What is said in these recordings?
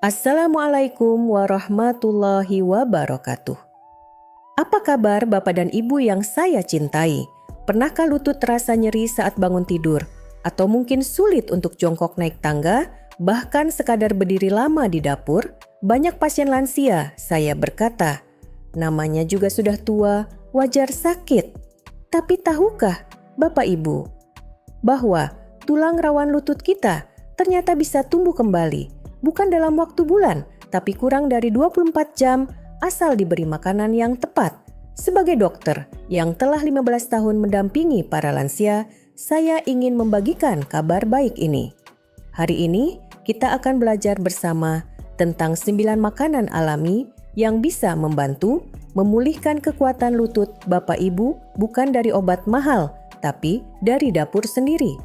Assalamualaikum warahmatullahi wabarakatuh. Apa kabar Bapak dan Ibu yang saya cintai? Pernahkah lutut terasa nyeri saat bangun tidur? Atau mungkin sulit untuk jongkok naik tangga? Bahkan sekadar berdiri lama di dapur? Banyak pasien lansia, saya berkata, namanya juga sudah tua, wajar sakit. Tapi tahukah Bapak Ibu bahwa tulang rawan lutut kita ternyata bisa tumbuh kembali? Bukan dalam waktu bulan, tapi kurang dari 24 jam asal diberi makanan yang tepat. Sebagai dokter yang telah 15 tahun mendampingi para lansia, saya ingin membagikan kabar baik ini. Hari ini kita akan belajar bersama tentang 9 makanan alami yang bisa membantu memulihkan kekuatan lutut Bapak Ibu bukan dari obat mahal, tapi dari dapur sendiri.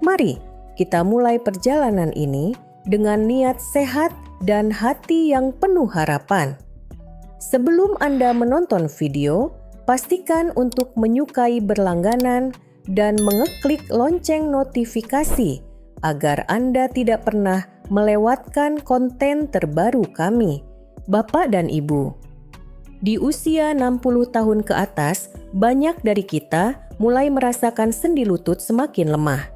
Mari kita mulai perjalanan ini dengan niat sehat dan hati yang penuh harapan. Sebelum Anda menonton video, pastikan untuk menyukai berlangganan dan mengeklik lonceng notifikasi agar Anda tidak pernah melewatkan konten terbaru kami. Bapak dan Ibu, di usia 60 tahun ke atas, banyak dari kita mulai merasakan sendi lutut semakin lemah.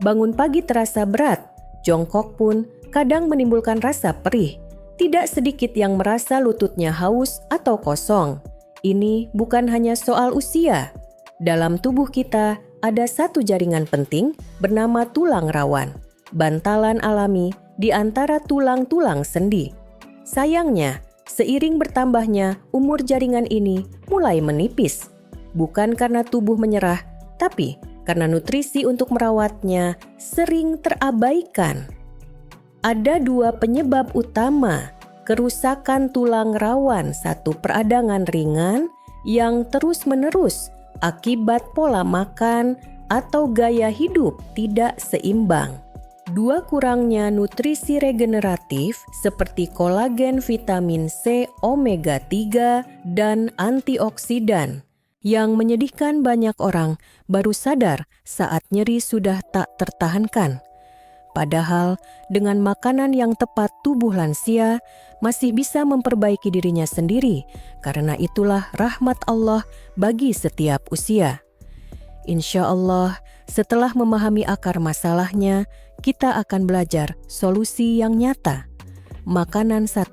Bangun pagi terasa berat, jongkok pun kadang menimbulkan rasa perih. Tidak sedikit yang merasa lututnya haus atau kosong. Ini bukan hanya soal usia. Dalam tubuh kita ada satu jaringan penting bernama tulang rawan, bantalan alami di antara tulang-tulang sendi. Sayangnya, seiring bertambahnya umur jaringan ini mulai menipis. Bukan karena tubuh menyerah, tapi karena nutrisi untuk merawatnya sering terabaikan. Ada 2 penyebab utama kerusakan tulang rawan. Satu, peradangan ringan yang terus-menerus akibat pola makan atau gaya hidup tidak seimbang. 2, kurangnya nutrisi regeneratif seperti kolagen, vitamin C, omega 3, dan antioksidan. Yang menyedihkan, banyak orang baru sadar saat nyeri sudah tak tertahankan. Padahal dengan makanan yang tepat tubuh lansia masih bisa memperbaiki dirinya sendiri, karena itulah rahmat Allah bagi setiap usia. Insya Allah, setelah memahami akar masalahnya, kita akan belajar solusi yang nyata. Makanan 1,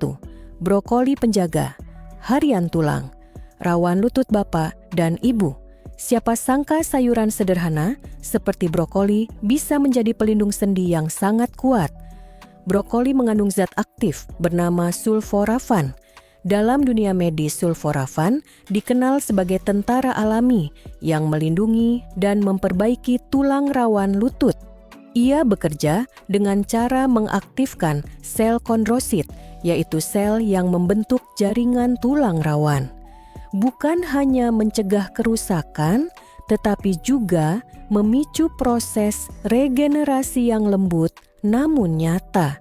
brokoli penjaga, harian tulang, rawan lutut Bapak dan Ibu. Siapa sangka sayuran sederhana seperti brokoli bisa menjadi pelindung sendi yang sangat kuat. Brokoli mengandung zat aktif bernama sulforafan. Dalam dunia medis, sulforafan dikenal sebagai tentara alami yang melindungi dan memperbaiki tulang rawan lutut. Ia bekerja dengan cara mengaktifkan sel kondrosit, yaitu sel yang membentuk jaringan tulang rawan. Bukan hanya mencegah kerusakan, tetapi juga memicu proses regenerasi yang lembut namun nyata.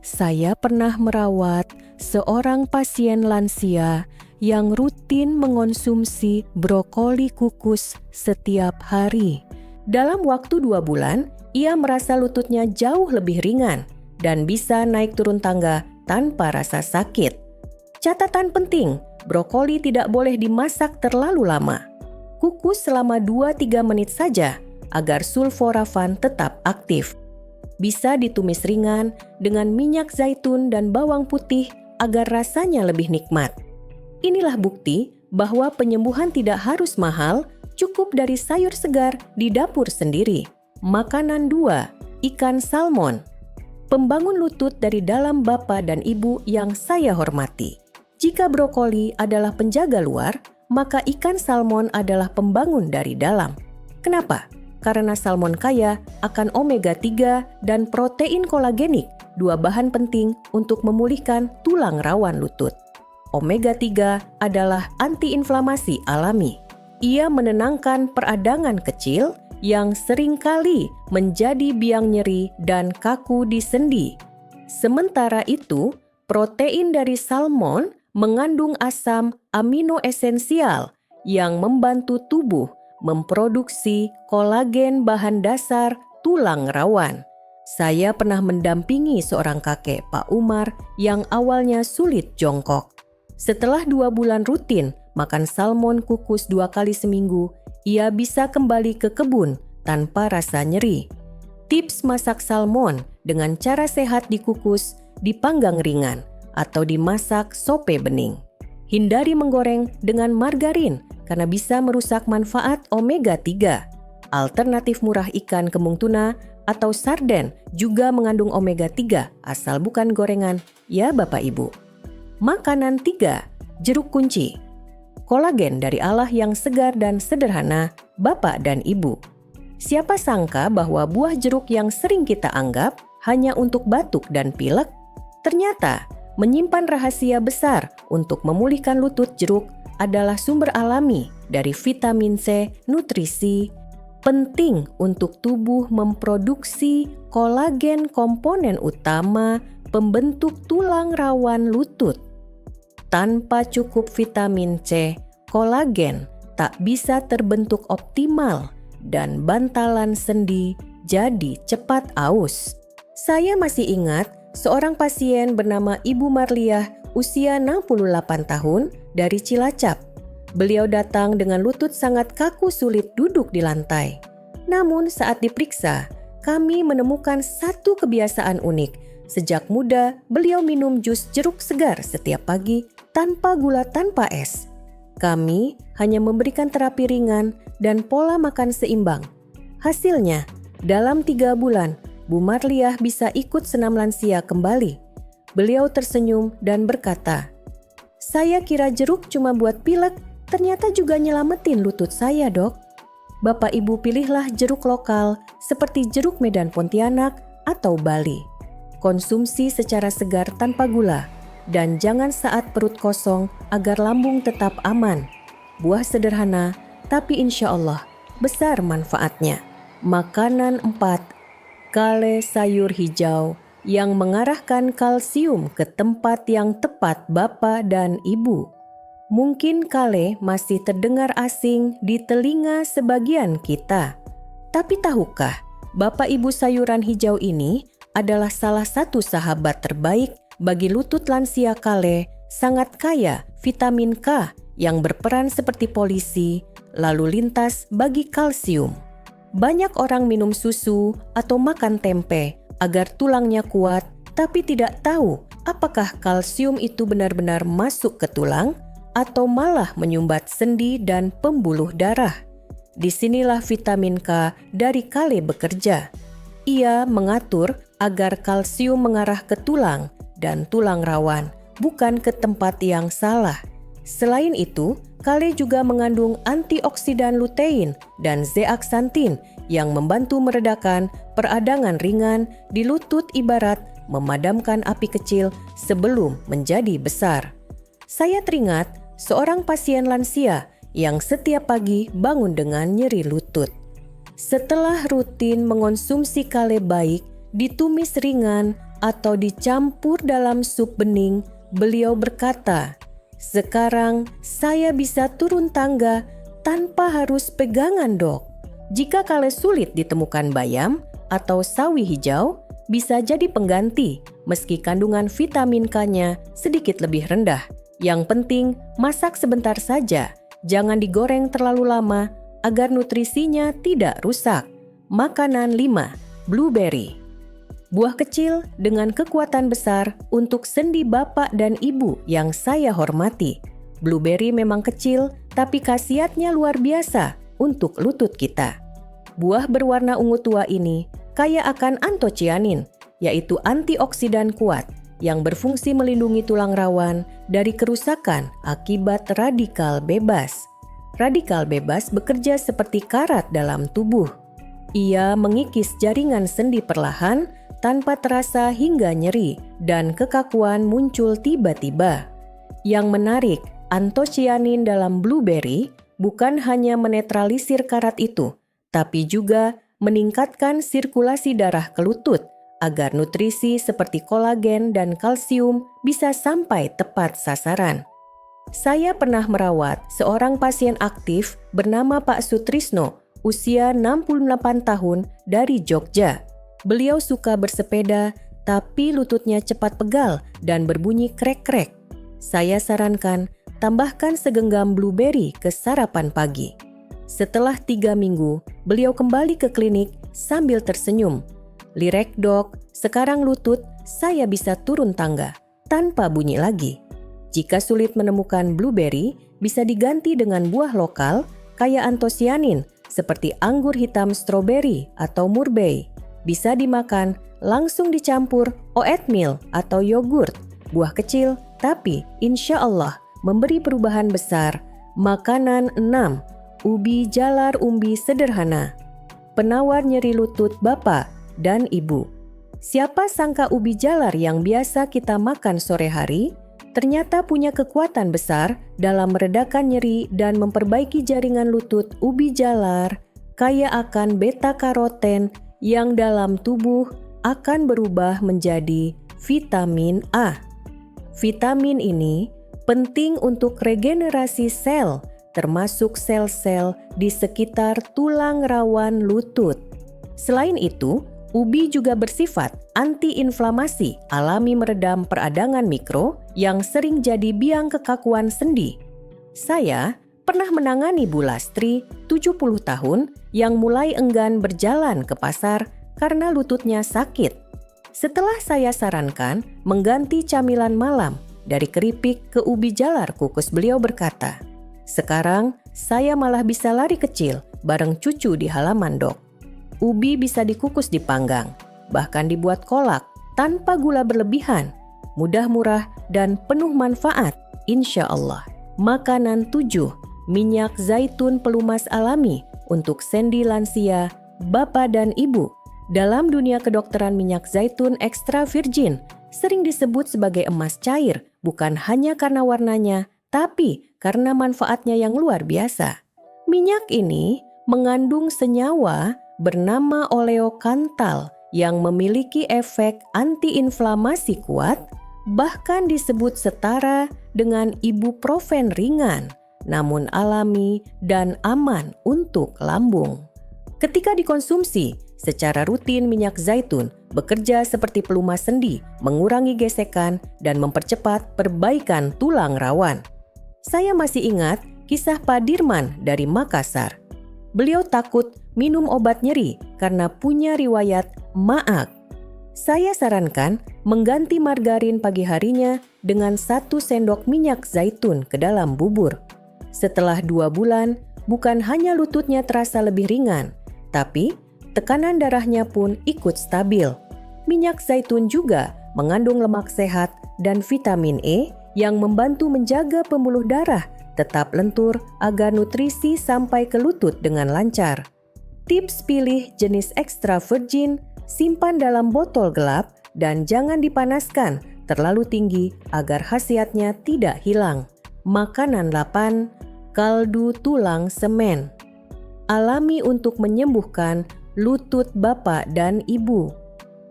Saya pernah merawat seorang pasien lansia yang rutin mengonsumsi brokoli kukus setiap hari. Dalam waktu 2 bulan, ia merasa lututnya jauh lebih ringan dan bisa naik turun tangga tanpa rasa sakit. Catatan penting, brokoli tidak boleh dimasak terlalu lama. Kukus selama 2-3 menit saja agar sulforafan tetap aktif. Bisa ditumis ringan dengan minyak zaitun dan bawang putih agar rasanya lebih nikmat. Inilah bukti bahwa penyembuhan tidak harus mahal, cukup dari sayur segar di dapur sendiri. Makanan 2, ikan salmon. Pembangun lutut dari dalam Bapak dan Ibu yang saya hormati. Jika brokoli adalah penjaga luar, maka ikan salmon adalah pembangun dari dalam. Kenapa? Karena salmon kaya akan omega 3 dan protein kolagenik, 2 bahan penting untuk memulihkan tulang rawan lutut. Omega 3 adalah antiinflamasi alami. Ia menenangkan peradangan kecil yang seringkali menjadi biang nyeri dan kaku di sendi. Sementara itu, protein dari salmon mengandung asam amino esensial yang membantu tubuh memproduksi kolagen, bahan dasar tulang rawan. Saya pernah mendampingi seorang kakek, Pak Umar, yang awalnya sulit jongkok. Setelah 2 bulan rutin makan salmon kukus 2 kali seminggu, ia bisa kembali ke kebun tanpa rasa nyeri. Tips masak salmon dengan cara sehat: dikukus, dipanggang ringan, atau dimasak sope bening. Hindari menggoreng dengan margarin karena bisa merusak manfaat omega 3. Alternatif murah ikan kembung tuna atau sarden juga mengandung omega 3 asal bukan gorengan, ya Bapak Ibu. Makanan 3, jeruk kunci. Kolagen dari Allah yang segar dan sederhana, Bapak dan Ibu. Siapa sangka bahwa buah jeruk yang sering kita anggap hanya untuk batuk dan pilek, ternyata menyimpan rahasia besar untuk memulihkan lutut. Jeruk adalah sumber alami dari vitamin C, nutrisi penting untuk tubuh memproduksi kolagen, komponen utama pembentuk tulang rawan lutut. Tanpa cukup vitamin C, kolagen tak bisa terbentuk optimal dan bantalan sendi jadi cepat aus. Saya masih ingat seorang pasien bernama Ibu Marliah, usia 68 tahun, dari Cilacap. Beliau datang dengan lutut sangat kaku, sulit duduk di lantai. Namun saat diperiksa, kami menemukan satu kebiasaan unik. Sejak muda, beliau minum jus jeruk segar setiap pagi tanpa gula, tanpa es. Kami hanya memberikan terapi ringan dan pola makan seimbang. Hasilnya, dalam 3 bulan, Bu Marliah bisa ikut senam lansia kembali. Beliau tersenyum dan berkata, "Saya kira jeruk cuma buat pilek, ternyata juga nyelamatin lutut saya, Dok." Bapak Ibu, pilihlah jeruk lokal seperti jeruk Medan Pontianak atau Bali. Konsumsi secara segar tanpa gula, dan jangan saat perut kosong agar lambung tetap aman. Buah sederhana, tapi insya Allah besar manfaatnya. Makanan 4, kale sayur hijau yang mengarahkan kalsium ke tempat yang tepat Bapak dan Ibu. Mungkin kale masih terdengar asing di telinga sebagian kita. Tapi tahukah, Bapak Ibu, sayuran hijau ini adalah salah satu sahabat terbaik bagi lutut lansia. Kale sangat kaya vitamin K yang berperan seperti polisi lalu lintas bagi kalsium. Banyak orang minum susu atau makan tempe agar tulangnya kuat, tapi tidak tahu apakah kalsium itu benar-benar masuk ke tulang atau malah menyumbat sendi dan pembuluh darah. Disinilah vitamin K dari kale bekerja. Ia mengatur agar kalsium mengarah ke tulang dan tulang rawan, bukan ke tempat yang salah. Selain itu, kale juga mengandung antioksidan lutein dan zeaksantin yang membantu meredakan peradangan ringan di lutut, ibarat memadamkan api kecil sebelum menjadi besar. Saya teringat seorang pasien lansia yang setiap pagi bangun dengan nyeri lutut. Setelah rutin mengonsumsi kale baik, ditumis ringan atau dicampur dalam sup bening, beliau berkata, "Sekarang saya bisa turun tangga tanpa harus pegangan, Dok." Jika kale sulit ditemukan, bayam atau sawi hijau bisa jadi pengganti meski kandungan vitamin K-nya sedikit lebih rendah. Yang penting masak sebentar saja, jangan digoreng terlalu lama agar nutrisinya tidak rusak. Makanan 5, blueberry. Buah kecil dengan kekuatan besar untuk sendi Bapak dan Ibu yang saya hormati. Blueberry memang kecil, tapi khasiatnya luar biasa untuk lutut kita. Buah berwarna ungu tua ini kaya akan antocianin, yaitu antioksidan kuat yang berfungsi melindungi tulang rawan dari kerusakan akibat radikal bebas. Radikal bebas bekerja seperti karat dalam tubuh. Ia mengikis jaringan sendi perlahan tanpa terasa hingga nyeri dan kekakuan muncul tiba-tiba. Yang menarik, antocianin dalam blueberry bukan hanya menetralisir karat itu, tapi juga meningkatkan sirkulasi darah ke lutut agar nutrisi seperti kolagen dan kalsium bisa sampai tepat sasaran. Saya pernah merawat seorang pasien aktif bernama Pak Sutrisno, usia 68 tahun, dari Jogja. Beliau suka bersepeda, tapi lututnya cepat pegal dan berbunyi krek-krek. Saya sarankan tambahkan segenggam blueberry ke sarapan pagi. Setelah 3 minggu, beliau kembali ke klinik sambil tersenyum. "Lirek dok, sekarang lutut saya bisa turun tangga tanpa bunyi lagi." Jika sulit menemukan blueberry, bisa diganti dengan buah lokal kaya antosianin seperti anggur hitam stroberi atau murbei. Bisa dimakan langsung dicampur oatmeal atau yogurt, buah kecil tapi insya Allah memberi perubahan besar. Makanan 6. Ubi jalar umbi sederhana. Penawar nyeri lutut bapak dan ibu. Siapa sangka ubi jalar yang biasa kita makan sore hari ternyata punya kekuatan besar dalam meredakan nyeri dan memperbaiki jaringan lutut. Ubi jalar kaya akan beta-karoten yang dalam tubuh akan berubah menjadi vitamin A. Vitamin ini penting untuk regenerasi sel, termasuk sel-sel di sekitar tulang rawan lutut. Selain itu, ubi juga bersifat anti-inflamasi, alami meredam peradangan mikro yang sering jadi biang kekakuan sendi. Saya pernah menangani Bu Lastri, 70 tahun, yang mulai enggan berjalan ke pasar karena lututnya sakit. Setelah saya sarankan mengganti camilan malam dari keripik ke ubi jalar kukus, beliau berkata, "Sekarang saya malah bisa lari kecil bareng cucu di halaman dok. Ubi bisa dikukus dipanggang, bahkan dibuat kolak tanpa gula berlebihan, mudah murah dan penuh manfaat, insya Allah." Makanan 7. Minyak zaitun pelumas alami untuk sendi lansia, bapak dan ibu. Dalam dunia kedokteran, minyak zaitun ekstra virgin sering disebut sebagai emas cair, bukan hanya karena warnanya, tapi karena manfaatnya yang luar biasa. Minyak ini mengandung senyawa bernama oleokantal yang memiliki efek antiinflamasi kuat, bahkan disebut setara dengan ibuprofen ringan, namun alami dan aman untuk lambung. Ketika dikonsumsi secara rutin, minyak zaitun bekerja seperti pelumas sendi, mengurangi gesekan dan mempercepat perbaikan tulang rawan. Saya masih ingat kisah Pak Dirman dari Makassar. Beliau takut minum obat nyeri karena punya riwayat maag. Saya sarankan mengganti margarin pagi harinya dengan 1 sendok minyak zaitun ke dalam bubur. Setelah 2 bulan, bukan hanya lututnya terasa lebih ringan, tapi tekanan darahnya pun ikut stabil. Minyak zaitun juga mengandung lemak sehat dan vitamin E yang membantu menjaga pembuluh darah tetap lentur agar nutrisi sampai ke lutut dengan lancar. Tips: pilih jenis extra virgin, simpan dalam botol gelap, dan jangan dipanaskan terlalu tinggi agar khasiatnya tidak hilang. Makanan 8. Kaldu tulang semen. Alami untuk menyembuhkan lutut bapak dan ibu.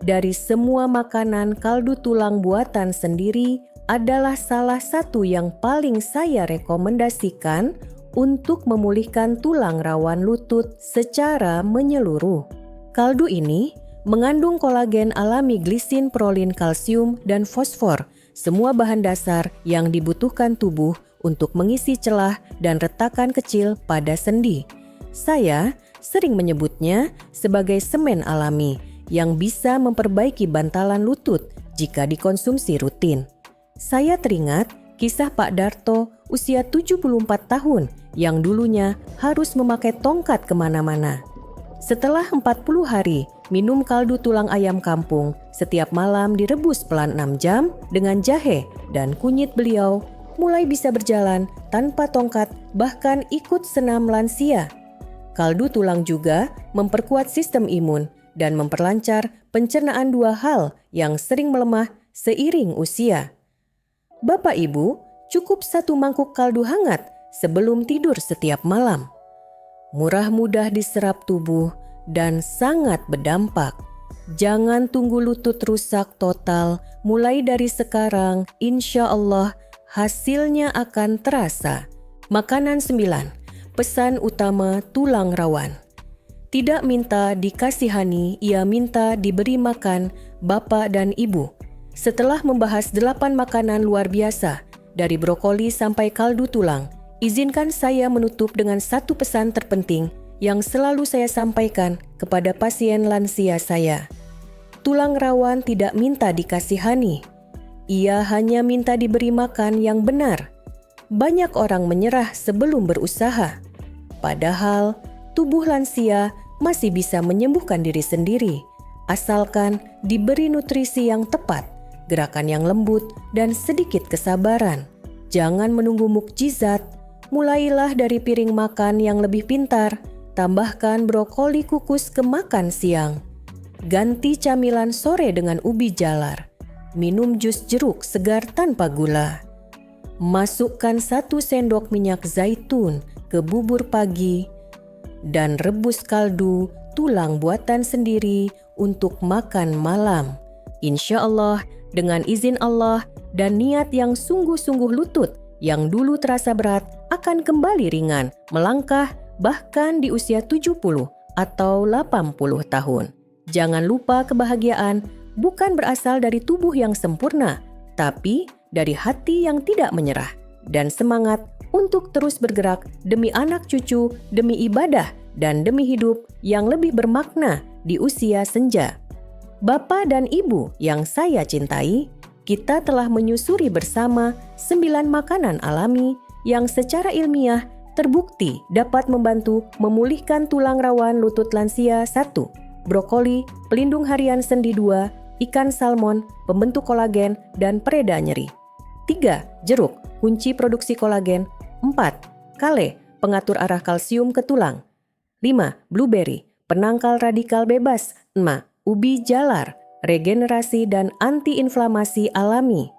Dari semua makanan, kaldu tulang buatan sendiri adalah salah satu yang paling saya rekomendasikan untuk memulihkan tulang rawan lutut secara menyeluruh. Kaldu ini mengandung kolagen alami, glisin, prolin, kalsium, dan fosfor, semua bahan dasar yang dibutuhkan tubuh untuk mengisi celah dan retakan kecil pada sendi. Saya sering menyebutnya sebagai semen alami yang bisa memperbaiki bantalan lutut jika dikonsumsi rutin. Saya teringat kisah Pak Darto, usia 74 tahun, yang dulunya harus memakai tongkat kemana-mana. Setelah 40 hari minum kaldu tulang ayam kampung, setiap malam direbus pelan 6 jam dengan jahe dan kunyit, beliau mulai bisa berjalan tanpa tongkat, bahkan ikut senam lansia. Kaldu tulang juga memperkuat sistem imun dan memperlancar pencernaan, 2 hal yang sering melemah seiring usia. Bapak Ibu, cukup 1 mangkuk kaldu hangat sebelum tidur setiap malam. Murah, mudah diserap tubuh, dan sangat berdampak. Jangan tunggu lutut rusak total, mulai dari sekarang, insya Allah hasilnya akan terasa. Makanan 9. Pesan utama tulang rawan. Tidak minta dikasihani, ia minta diberi makan Bapak dan Ibu. Setelah membahas 8 makanan luar biasa, dari brokoli sampai kaldu tulang, izinkan saya menutup dengan satu pesan terpenting yang selalu saya sampaikan kepada pasien lansia saya. Tulang rawan tidak minta dikasihani. Ia hanya minta diberi makan yang benar. Banyak orang menyerah sebelum berusaha. Padahal, tubuh lansia masih bisa menyembuhkan diri sendiri, asalkan diberi nutrisi yang tepat, gerakan yang lembut, dan sedikit kesabaran. Jangan menunggu mukjizat. Mulailah dari piring makan yang lebih pintar. Tambahkan brokoli kukus ke makan siang. Ganti camilan sore dengan ubi jalar. Minum jus jeruk segar tanpa gula. Masukkan 1 sendok minyak zaitun ke bubur pagi dan rebus kaldu tulang buatan sendiri untuk makan malam. Insya Allah, dengan izin Allah dan niat yang sungguh-sungguh, lutut yang dulu terasa berat akan kembali ringan, melangkah bahkan di usia 70 atau 80 tahun. Jangan lupa, kebahagiaan bukan berasal dari tubuh yang sempurna, tapi dari hati yang tidak menyerah dan semangat untuk terus bergerak demi anak cucu, demi ibadah, dan demi hidup yang lebih bermakna di usia senja. Bapak dan Ibu yang saya cintai, kita telah menyusuri bersama 9 makanan alami yang secara ilmiah terbukti dapat membantu memulihkan tulang rawan lutut lansia. 1. Brokoli, pelindung harian sendi. 2. Ikan salmon, pembentuk kolagen dan pereda nyeri. 3. Jeruk, kunci produksi kolagen. 4. Kale, pengatur arah kalsium ke tulang. 5. Blueberry, penangkal radikal bebas. 6. Ubi jalar, regenerasi dan antiinflamasi alami.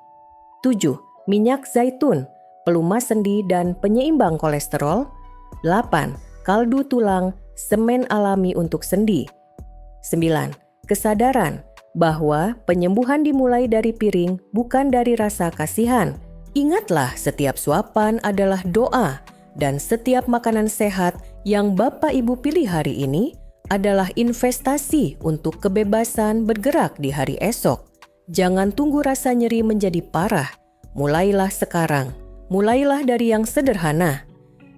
7. Minyak zaitun, pelumas sendi dan penyeimbang kolesterol. 8. Kaldu tulang, semen alami untuk sendi. 9. Kesadaran bahwa penyembuhan dimulai dari piring, bukan dari rasa kasihan. Ingatlah, setiap suapan adalah doa, dan setiap makanan sehat yang Bapak Ibu pilih hari ini adalah investasi untuk kebebasan bergerak di hari esok. Jangan tunggu rasa nyeri menjadi parah. Mulailah sekarang. Mulailah dari yang sederhana.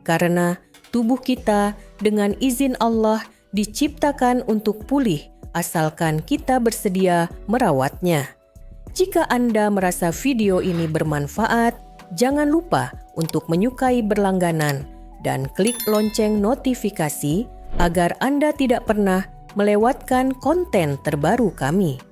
Karena tubuh kita dengan izin Allah diciptakan untuk pulih, asalkan kita bersedia merawatnya. Jika Anda merasa video ini bermanfaat, jangan lupa untuk menyukai berlangganan dan klik lonceng notifikasi agar Anda tidak pernah melewatkan konten terbaru kami.